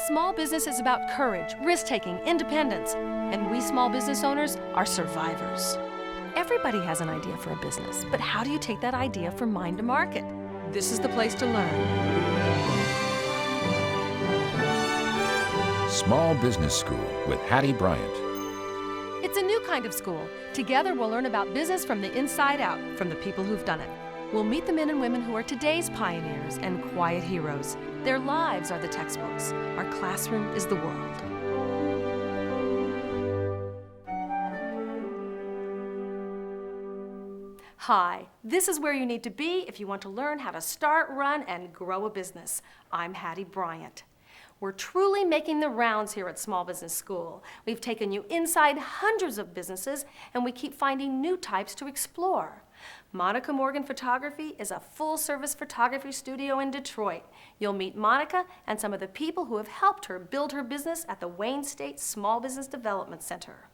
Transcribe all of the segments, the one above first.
Small business is about courage, risk-taking, independence, and we small business owners are survivors. Everybody has an idea for a business, but how do you take that idea from mind to market? This is the place to learn. Small Business School with Hattie Bryant. It's a new kind of school. Together we'll learn about business from the inside out, from the people who've done it. We'll meet the men and women who are today's pioneers and quiet heroes. Their lives are the textbooks. Our classroom is the world. Hi, this is where you need to be if you want to learn how to start, run, and grow a business. I'm Hattie Bryant. We're truly making the rounds here at Small Business School. We've taken you inside hundreds of businesses, and we keep finding new types to explore. Monica Morgan Photography is a full-service photography studio in Detroit. You'll meet Monica and some of the people who have helped her build her business at the Wayne State Small Business Development Center.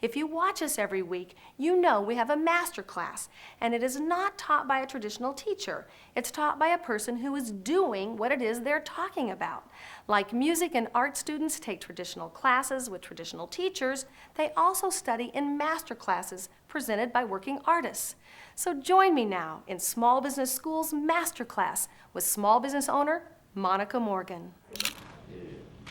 If you watch us every week, you know we have a master class, and it is not taught by a traditional teacher. It's taught by a person who is doing what it is they're talking about. Like music and art students take traditional classes with traditional teachers, they also study in master classes presented by working artists. So join me now in Small Business School's master class with small business owner Monica Morgan.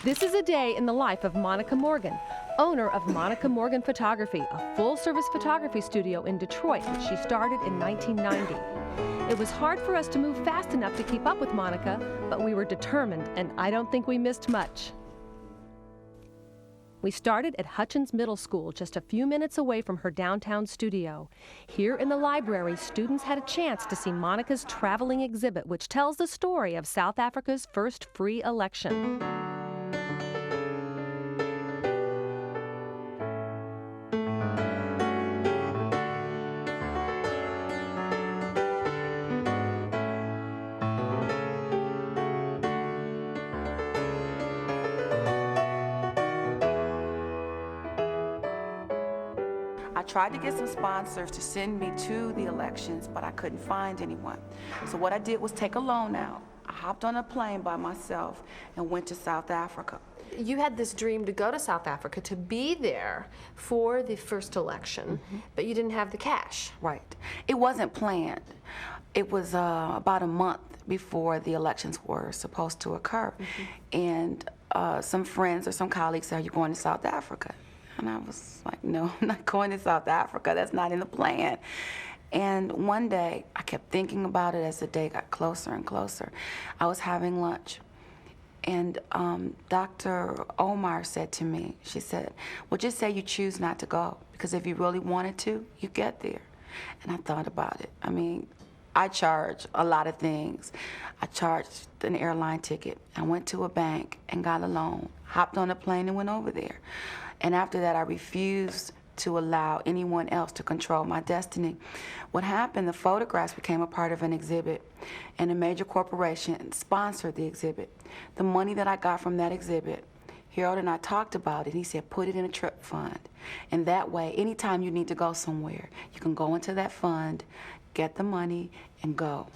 This is a day in the life of Monica Morgan, owner of Monica Morgan Photography, a full-service photography studio in Detroit, which she started in 1990. It was hard for us to move fast enough to keep up with Monica, but we were determined, and I don't think we missed much. We started at Hutchins Middle School, just a few minutes away from her downtown studio. Here in the library, students had a chance to see Monica's traveling exhibit, which tells the story of South Africa's first free election. I tried to get some sponsors to send me to the elections, but I couldn't find anyone. So what I did was take a loan out. I hopped on a plane by myself and went to South Africa. You had this dream to go to South Africa, to be there for the first election, but you didn't have the cash. Right. It wasn't planned. It was about a month before the elections were supposed to occur. And some friends or some colleagues said, "Are you going to South Africa?" And I was like, "No, I'm not going to South Africa. That's not in the plan." And one day, I kept thinking about it as the day got closer and closer. I was having lunch, and Dr. Omar said to me, she said, "Well, just say you choose not to go, because if you really wanted to, you get there." And I thought about it. I mean, I charge a lot of things. I charged an airline ticket. I went to a bank and got a loan, hopped on a plane and went over there. And after that, I refused to allow anyone else to control my destiny. What happened, the photographs became a part of an exhibit, and a major corporation sponsored the exhibit. The money that I got from that exhibit, Harold and I talked about it. He said, put it in a trip fund. And that way, anytime you need to go somewhere, you can go into that fund, get the money, and go.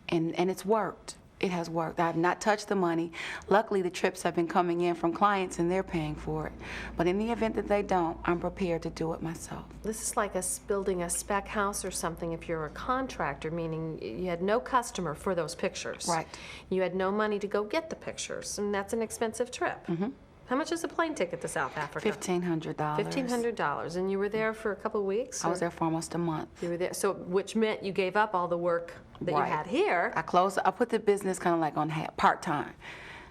And it's worked. It has worked. I have not touched the money. Luckily, the trips have been coming in from clients, and they're paying for it. But in the event that they don't, I'm prepared to do it myself. This is like us building a spec house or something if you're a contractor, meaning you had no customer for those pictures. Right. You had no money to go get the pictures, and that's an expensive trip. How much is a plane ticket to South Africa? $1,500. $1,500, and you were there for a couple of weeks? I was there for almost a month. You were there, so which meant you gave up all the work that Right. you had here. I put the business kind of like on part-time,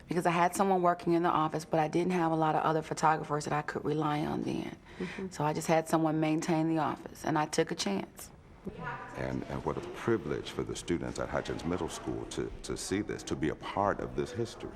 because I had someone working in the office, but I didn't have a lot of other photographers that I could rely on then. So I just had someone maintain the office, and I took a chance. And what a privilege for the students at Hutchins Middle School to see this, to be a part of this history.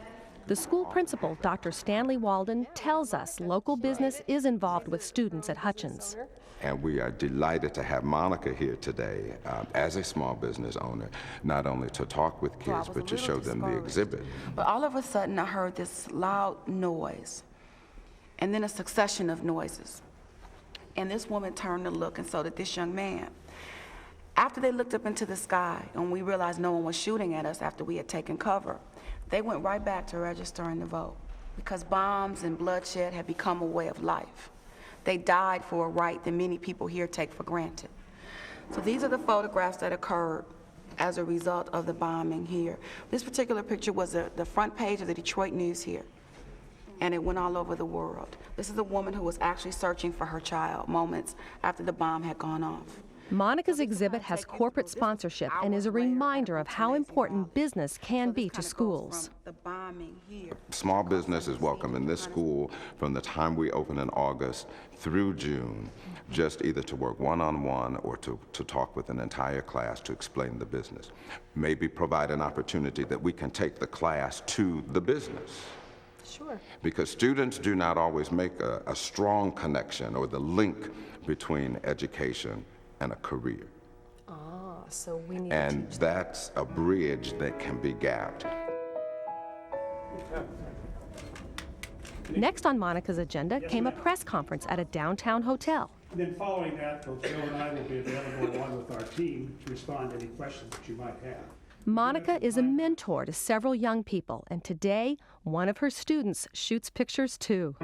The school principal, Dr. Stanley Walden, tells us local business is involved with students at Hutchins. And we are delighted to have Monica here today as a small business owner, not only to talk with kids, but to show them the exhibit. But all of a sudden, I heard this loud noise, and then a succession of noises. And this woman turned to look, and so did this young man. After they looked up into the sky, and we realized no one was shooting at us after we had taken cover, they went right back to registering the vote. because bombs and bloodshed have become a way of life. They died for a right that many people here take for granted. So these are the photographs that occurred as a result of the bombing here. This particular picture was the front page of the Detroit News here, and it went all over the world. This is a woman who was actually searching for her child moments after the bomb had gone off. Monica's exhibit has corporate sponsorship and is a reminder of how important business can be to schools. The bombing here. Small business is welcome in this school from the time we open in August through June, just either to work one-on-one or to talk with an entire class to explain the business. Maybe provide an opportunity that we can take the class to the business. Sure. Because students do not always make a strong connection or the link between education and a career. So we need And to teach that's a bridge that can be gapped. Next on Monica's agenda came a press conference at a downtown hotel. And then following that, both Joe and I will be available along with our team to respond to any questions that you might have. Monica is a mentor to several young people, and today, one of her students shoots pictures too.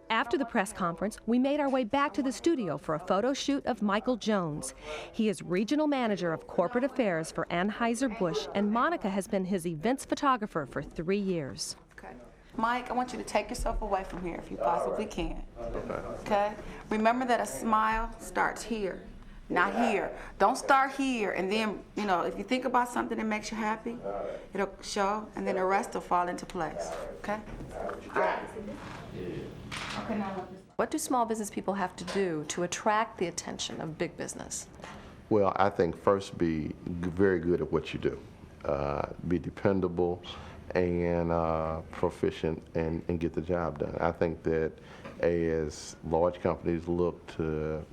After the press conference, we made our way back to the studio for a photo shoot of Michael Jones. He is regional manager of corporate affairs for Anheuser-Busch, and Monica has been his events photographer for 3 years. Okay. Mike, I want you to take yourself away from here if you possibly can. Okay? Remember that a smile starts here, not here. Don't start here, and then, you know, if you think about something that makes you happy, it'll show, and then the rest will fall into place. Okay? All right. Okay, now look. What do small business people have to do to attract the attention of big business? Well, I think first be very good at what you do. Be dependable and proficient and get the job done. I think that as large companies look to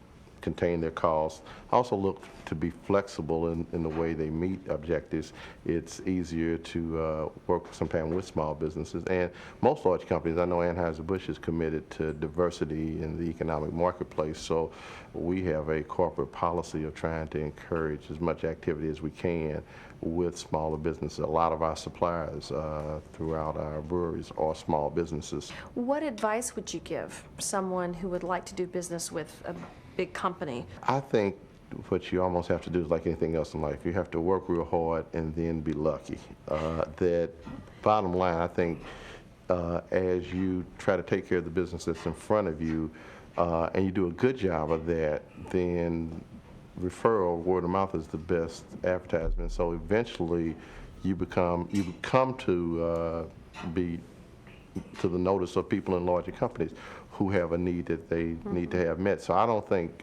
contain their costs, also look to be flexible in the way they meet objectives. It's easier to work sometimes with small businesses. And most large companies, I know Anheuser-Busch is committed to diversity in the economic marketplace, so we have a corporate policy of trying to encourage as much activity as we can with smaller businesses. A lot of our suppliers throughout our breweries are small businesses. What advice would you give someone who would like to do business with a big company? I think what you almost have to do is like anything else in life. You have to work real hard and then be lucky. That bottom line, I think as you try to take care of the business that's in front of you and you do a good job of that, then referral, word of mouth is the best advertisement. So eventually you come to be to the notice of people in larger companies who have a need that they need to have met. So I don't think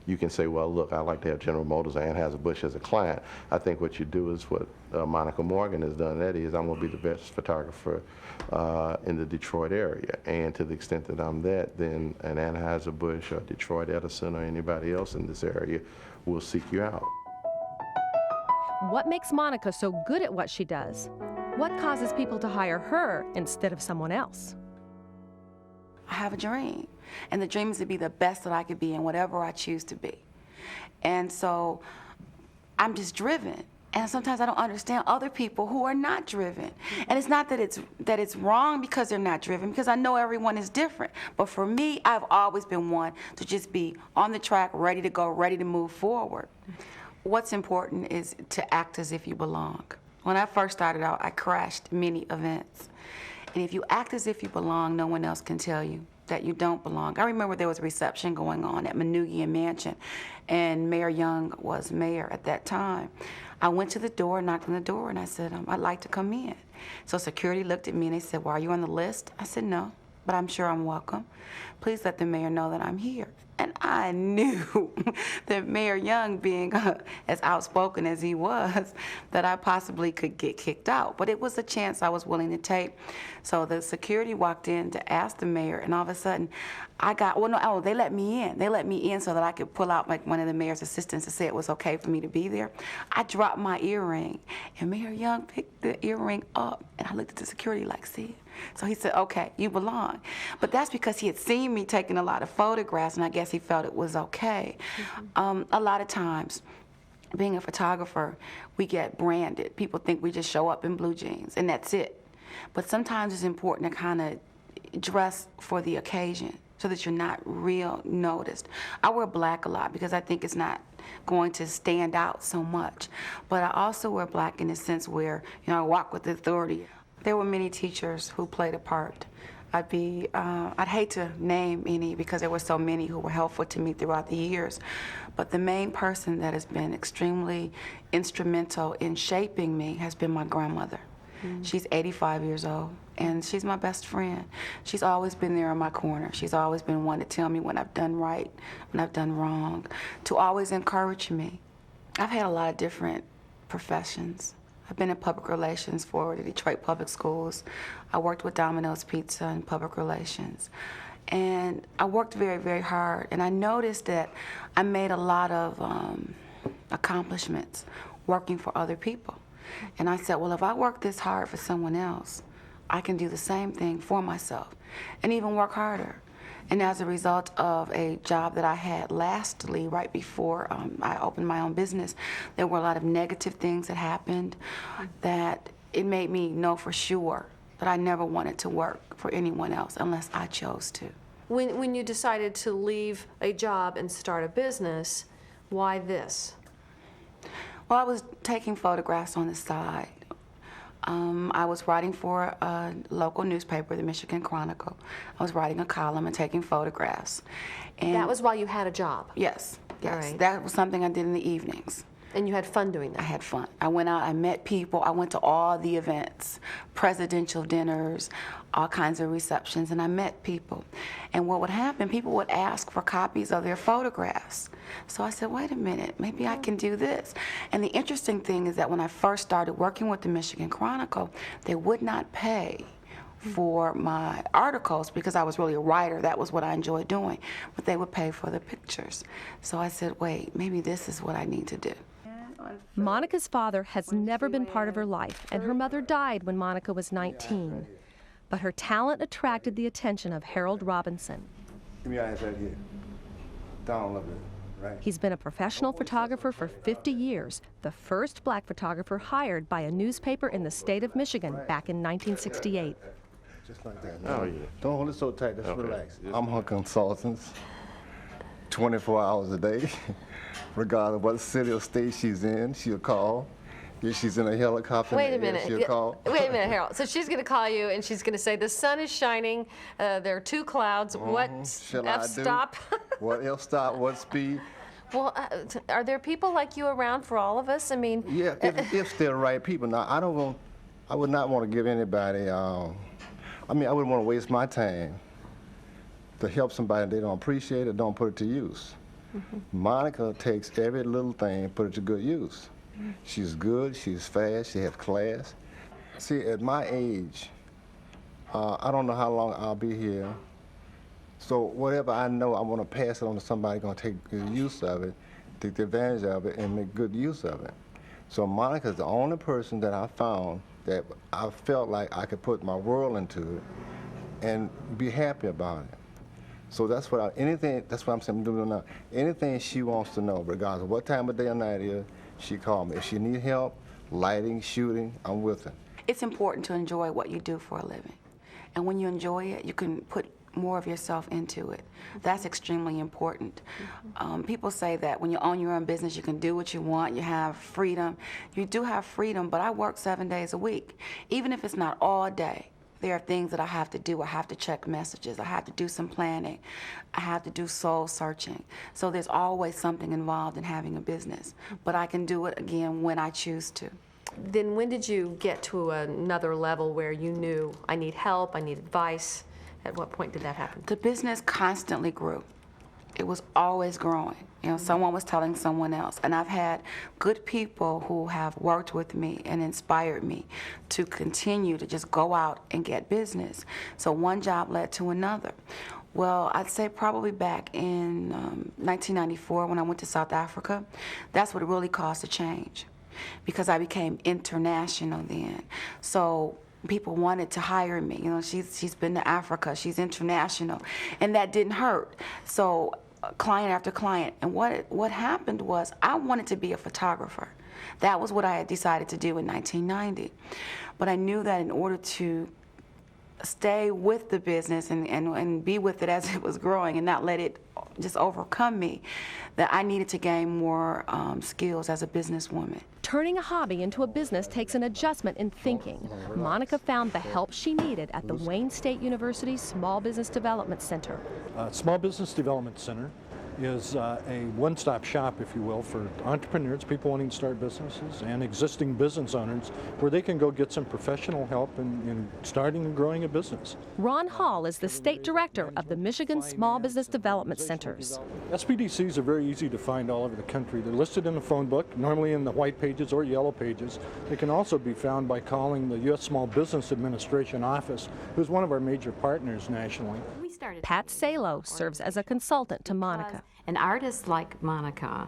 you can say, well, look, I like to have General Motors or Anheuser-Busch as a client. I think what you do is what Monica Morgan has done. That is, I'm going to be the best photographer in the Detroit area. And to the extent that I'm that, then an Anheuser-Busch or Detroit Edison or anybody else in this area will seek you out. What makes Monica so good at what she does? What causes people to hire her instead of someone else? I have a dream, and the dream is to be the best that I could be in whatever I choose to be. And so I'm just driven. And sometimes I don't understand other people who are not driven. And it's not that it's wrong because they're not driven, because I know everyone is different. But for me, I've always been one to just be on the track, ready to go, ready to move forward. What's important is to act as if you belong. When I first started out, I crashed many events. And if you act as if you belong, no one else can tell you that you don't belong. I remember there was a reception going on at Manoogian Mansion, and Mayor Young was mayor at that time. I went to the door, knocked on the door, and I said, I'd like to come in. So security looked at me and they said, well, are you on the list? I said, no, but I'm sure I'm welcome. Please let the mayor know that I'm here. And I knew that Mayor Young, being as outspoken as he was, that I possibly could get kicked out. But it was a chance I was willing to take. So the security walked in to ask the mayor, and all of a sudden, they let me in. They let me in so that I could pull out like one of the mayor's assistants to say it was okay for me to be there. I dropped my earring, and Mayor Young picked the earring up, and I looked at the security like, see? So he said, okay, you belong. But that's because he had seen me taking a lot of photographs, and I guess he felt it was okay. A lot of times, being a photographer, we get branded. People think we just show up in blue jeans and that's it. But sometimes it's important to kind of dress for the occasion so that you're not real noticed. I wear black a lot because I think it's not going to stand out so much. But I also wear black in the sense where, I walk with authority. There were many teachers who played a part. I'd hate to name any because there were so many who were helpful to me throughout the years. But the main person that has been extremely instrumental in shaping me has been my grandmother. She's 85 years old, and she's my best friend. She's always been there in my corner. She's always been one to tell me when I've done right, when I've done wrong, to always encourage me. I've had a lot of different professions. I've been in public relations for the Detroit Public Schools. I worked with Domino's Pizza in public relations. And I worked very, very hard. And I noticed that I made a lot of accomplishments working for other people. And I said, well, if I work this hard for someone else, I can do the same thing for myself and even work harder. And as a result of a job that I had lastly, right before I opened my own business, there were a lot of negative things that happened that it made me know for sure that I never wanted to work for anyone else unless I chose to. When you decided to leave a job and start a business, why this? Well, I was taking photographs on the side. I was writing for a local newspaper, the Michigan Chronicle. I was writing a column and taking photographs. And That was while you had a job? Yes, yes. All right. That was something I did in the evenings. And you had fun doing I that? had fun. I went out, I met people, I went to all the events, presidential dinners, all kinds of receptions, and I met people. And what would happen, people would ask for copies of their photographs. So I said, wait a minute, maybe I can do this. And the interesting thing is that when I first started working with the Michigan Chronicle, they would not pay for my articles because I was really a writer. That was what I enjoyed doing. But they would pay for the pictures. So I said, wait, maybe this is what I need to do. Monica's father has never been part of her life, and her mother died when Monica was 19. But her talent attracted the attention of Harold Robinson. Give me your eyes right here. Down a little bit, right? He's been a professional photographer for 50 years, the first black photographer hired by a newspaper in the state of Michigan back in 1968. Just like that. Oh, yeah. Don't hold it so tight, just Okay. relax. I'm her consultant, 24 hours a day. Regardless of what city or state she's in, she'll call. If she's in a helicopter, Wait a in the air, minute. she'll call. Wait a minute, Harold. So she's going to call you and she's going to say, the sun is shining, there are two clouds, what Shall I do? f-stop? What f-stop, what speed? Well, are there people like you around for all of us? I mean, Yeah, if they're the right people. Now, I would not want to give anybody, I wouldn't want to waste my time to help somebody they don't appreciate it, don't put it to use. Monica takes every little thing and put it to good use. She's good, she's fast, she has class. See, at my age, I don't know how long I'll be here. So whatever I know, I want to pass it on to somebody going to take good use of it, take the advantage of it, and make good use of it. So Monica's the only person that I found that I felt like I could put my world into it and be happy about it. So that's what that's what I'm saying I'm doing now. Anything she wants to know, regardless of what time of day or night it is, she call me. If she need help, lighting, shooting, I'm with her. It's important to enjoy what you do for a living. And when you enjoy it, you can put more of yourself into it. That's extremely important. People say that when you own your own business, you can do what you want, you have freedom. You do have freedom, but I work 7 days a week. Even if it's not all day, there are things that I have to do. I have to check messages. I have to do some planning. I have to do soul searching. So there's always something involved in having a business. But I can do it, again, when I choose to. then when did you get to another level where you knew, I need help, I need advice? At what point did that happen? The business constantly grew. It was always growing. Someone was telling someone else. And I've had good people who have worked with me and inspired me to continue to just go out and get business. So one job led to another. Well, I'd say probably back in 1994 when I went to South Africa, that's what really caused a change because I became international then. So people wanted to hire me. She's been to Africa, she's international, and that didn't hurt. So client after client. And what happened was I wanted to be a photographer. That was what I had decided to do in 1990. But I knew that in order to stay with the business and be with it as it was growing and not let it just overcome me, that I needed to gain more skills as a businesswoman. Turning a hobby into a business takes an adjustment in thinking. Monica found the help she needed at the Wayne State University Small Business Development Center. Small Business Development Center is a one-stop shop, if you will, for entrepreneurs, people wanting to start businesses, and existing business owners, where they can go get some professional help in starting and growing a business. Ron Hall is the state director of the Michigan Small Business Development Centers. SBDCs are very easy to find all over the country. They're listed in the phone book, normally in the white pages or yellow pages. They can also be found by calling the U.S. Small Business Administration office, who's one of our major partners nationally. Pat Salo serves as a consultant to Monica. An artist like Monica,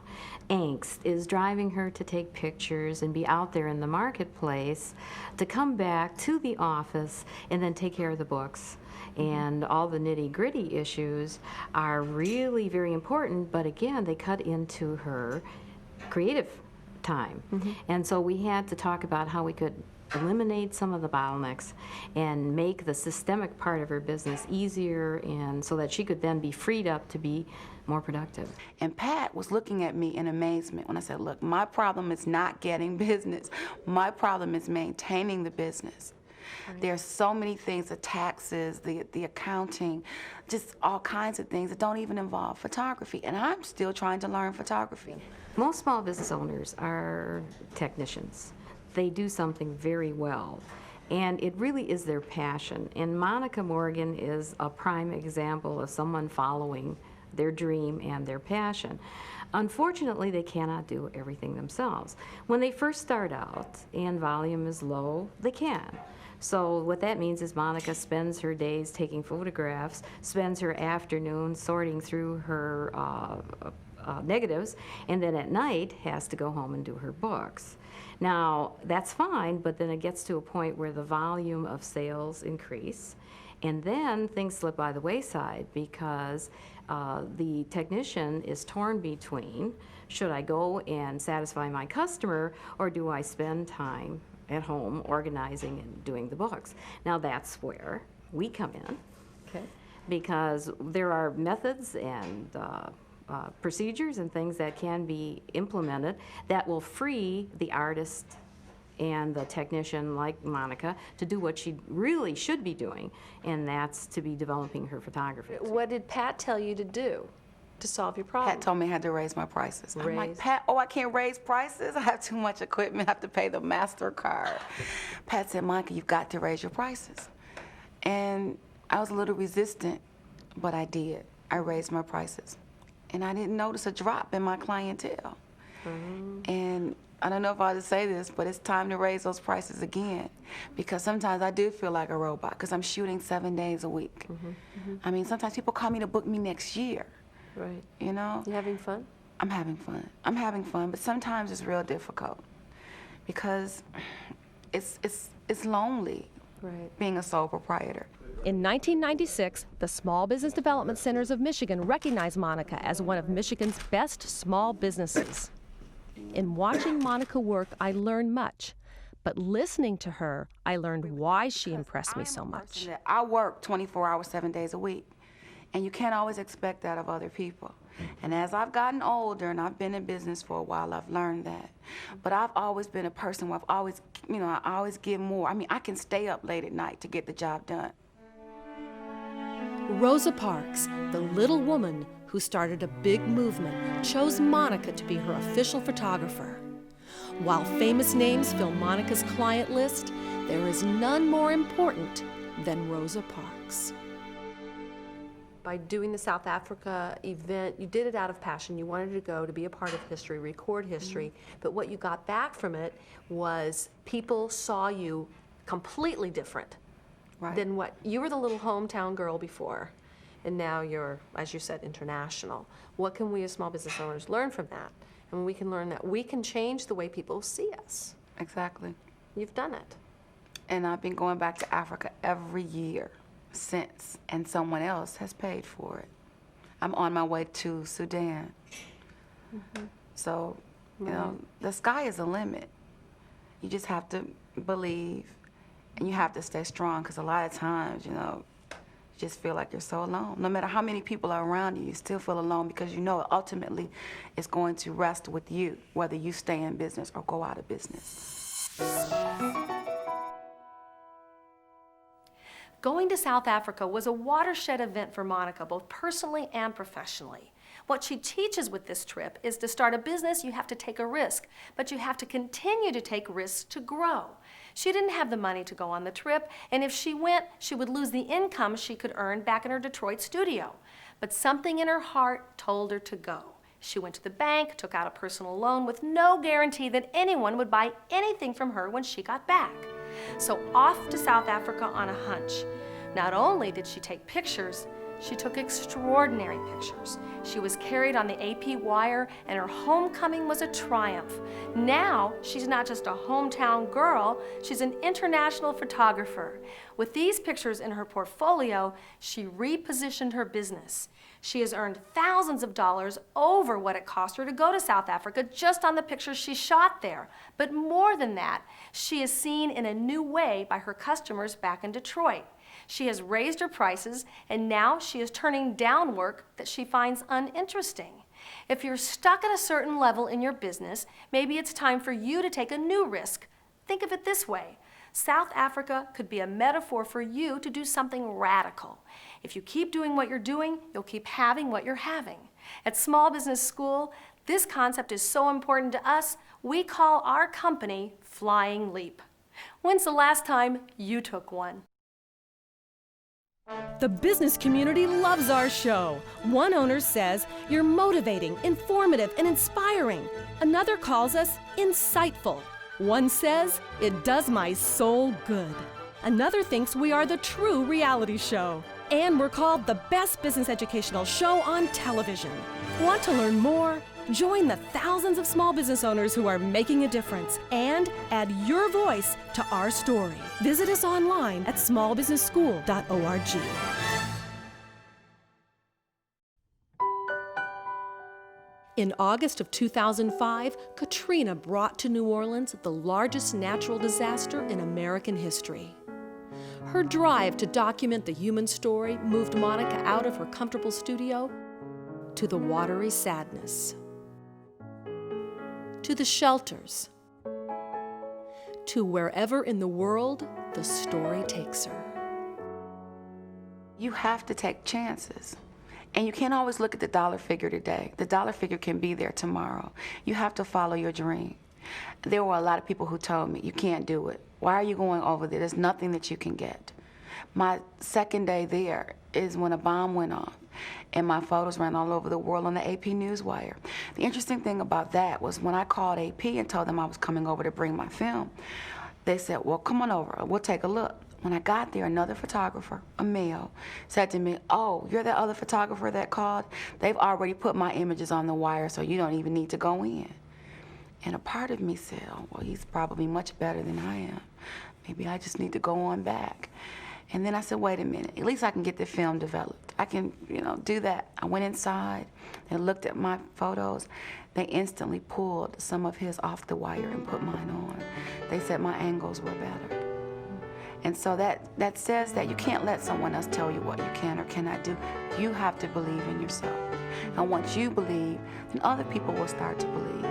angst is driving her to take pictures and be out there in the marketplace, to come back to the office and then take care of the books. And all the nitty-gritty issues are really very important, but again, they cut into her creative time. And so we had to talk about how we could eliminate some of the bottlenecks and make the systemic part of her business easier, and so that she could then be freed up to be more productive. And Pat was looking at me in amazement when I said, look, my problem is not getting business. My problem is maintaining the business. There's so many things, the taxes, the accounting, just all kinds of things that don't even involve photography. And I'm still trying to learn photography. Most small business owners are technicians. They do something very well, and it really is their passion. And Monica Morgan is a prime example of someone following their dream and their passion. Unfortunately, they cannot do everything themselves. When they first start out and volume is low, they can. So what that means is Monica spends her days taking photographs, spends her afternoon sorting through her negatives, and then at night has to go home and do her books. Now, that's fine, but then it gets to a point where the volume of sales increase, and then things slip by the wayside because the technician is torn between, should I go and satisfy my customer, or do I spend time at home organizing and doing the books? Now, that's where we come in, because there are methods and procedures and things that can be implemented that will free the artist and the technician like Monica to do what she really should be doing, and that's to be developing her photography. What did Pat tell you to do to solve your problem? Pat told me I had to raise my prices. I'm like, Raise. Pat, I can't raise prices. I have too much equipment. I have to pay the MasterCard. Pat said, Monica, you've got to raise your prices. And I was a little resistant, but I did. I raised my prices. And I didn't notice a drop in my clientele. And I don't know if I ought to say this, but it's time to raise those prices again, because sometimes I do feel like a robot because I'm shooting 7 days a week. I mean, sometimes people call me to book me next year. Right. You know? You having fun? I'm having fun. I'm having fun, but sometimes it's real difficult because it's lonely being a sole proprietor. In 1996, the Small Business Development Centers of Michigan recognized Monica as one of Michigan's best small businesses. In watching Monica work, I learned much, but listening to her, I learned why she impressed me so much. I work 24 hours, 7 days a week, and you can't always expect that of other people. And as I've gotten older and I've been in business for a while, I've learned that. But I've always been a person where I've always, I always give more. I mean, I can stay up late at night to get the job done. Rosa Parks, the little woman who started a big movement, chose Monica to be her official photographer. While famous names fill Monica's client list, there is none more important than Rosa Parks. By doing the South Africa event, you did it out of passion. You wanted to go to be a part of history, record history, but what you got back from it was people saw you completely different than what you were. The little hometown girl before, and now you're, as you said, international. What can we as small business owners learn from that? And we can learn that we can change the way people see us. Exactly. You've done it. And I've been going back to Africa every year since, and someone else has paid for it. I'm on my way to Sudan. So, you know, the sky is the limit. You just have to believe, and you have to stay strong, because a lot of times, you know, you just feel like you're so alone. No matter how many people are around you, you still feel alone, because you know ultimately it's going to rest with you, whether you stay in business or go out of business. Going to South Africa was a watershed event for Monica, both personally and professionally. What she teaches with this trip is to start a business, you have to take a risk, but you have to continue to take risks to grow. She didn't have the money to go on the trip, and if she went, she would lose the income she could earn back in her Detroit studio. But something in her heart told her to go. She went to the bank, took out a personal loan with no guarantee that anyone would buy anything from her when she got back. So off to South Africa on a hunch. Not only did she take pictures, she took extraordinary pictures. She was carried on the AP wire, and her homecoming was a triumph. Now, she's not just a hometown girl, she's an international photographer. With these pictures in her portfolio, she repositioned her business. She has earned thousands of dollars over what it cost her to go to South Africa just on the pictures she shot there. But more than that, she is seen in a new way by her customers back in Detroit. She has raised her prices, and now she is turning down work that she finds uninteresting. If you're stuck at a certain level in your business, maybe it's time for you to take a new risk. Think of it this way. South Africa could be a metaphor for you to do something radical. If you keep doing what you're doing, you'll keep having what you're having. At Small Business School, this concept is so important to us, we call our company Flying Leap. When's the last time you took one? The business community loves our show. One owner says, "You're motivating, informative, and inspiring." Another calls us insightful. One says, "It does my soul good." Another thinks we are the true reality show. And we're called the best business educational show on television. Want to learn more? Join the thousands of small business owners who are making a difference and add your voice to our story. Visit us online at smallbusinessschool.org. In August of 2005, Katrina brought to New Orleans the largest natural disaster in American history. Her drive to document the human story moved Monica out of her comfortable studio to the watery sadness, to the shelters, to wherever in the world the story takes her. You have to take chances. And you can't always look at the dollar figure today. The dollar figure can be there tomorrow. You have to follow your dream. There were a lot of people who told me, "You can't do it. Why are you going over there? There's nothing that you can get." My second day there is when a bomb went off, and my photos ran all over the world on the AP Newswire. The interesting thing about that was when I called AP and told them I was coming over to bring my film, they said, "Well, come on over. We'll take a look." When I got there, another photographer, a male, said to me, "Oh, you're the other photographer that called? They've already put my images on the wire, so you don't even need to go in." And a part of me said, "Oh, well, he's probably much better than I am. Maybe I just need to go on back." And then I said, "Wait a minute, at least I can get the film developed. I can, do that." I went inside and looked at my photos. They instantly pulled some of his off the wire and put mine on. They said my angles were better. And so that says that you can't let someone else tell you what you can or cannot do. You have to believe in yourself. And once you believe, then other people will start to believe.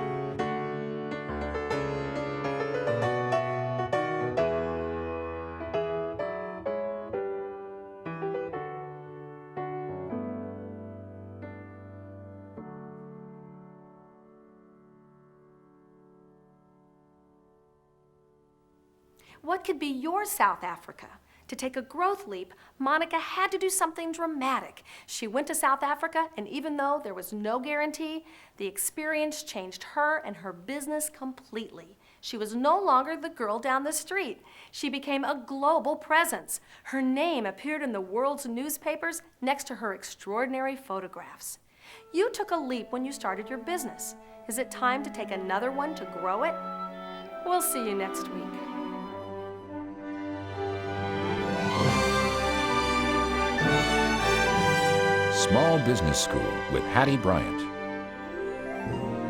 What could be your South Africa? To take a growth leap, Monica had to do something dramatic. She went to South Africa, and even though there was no guarantee, the experience changed her and her business completely. She was no longer the girl down the street. She became a global presence. Her name appeared in the world's newspapers next to her extraordinary photographs. You took a leap when you started your business. Is it time to take another one to grow it? We'll see you next week. Small Business School with Hattie Bryant.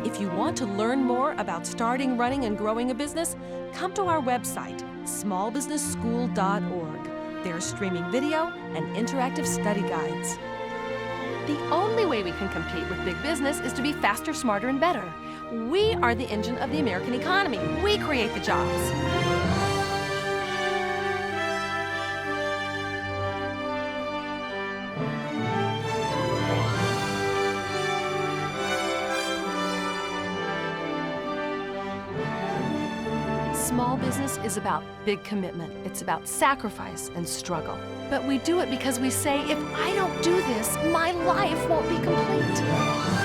If you want to learn more about starting, running, and growing a business, come to our website, smallbusinessschool.org. There's streaming video and interactive study guides. The only way we can compete with big business is to be faster, smarter, and better. We are the engine of the American economy. We create the jobs. Small business is about big commitment. It's about sacrifice and struggle. But we do it because we say, if I don't do this, my life won't be complete.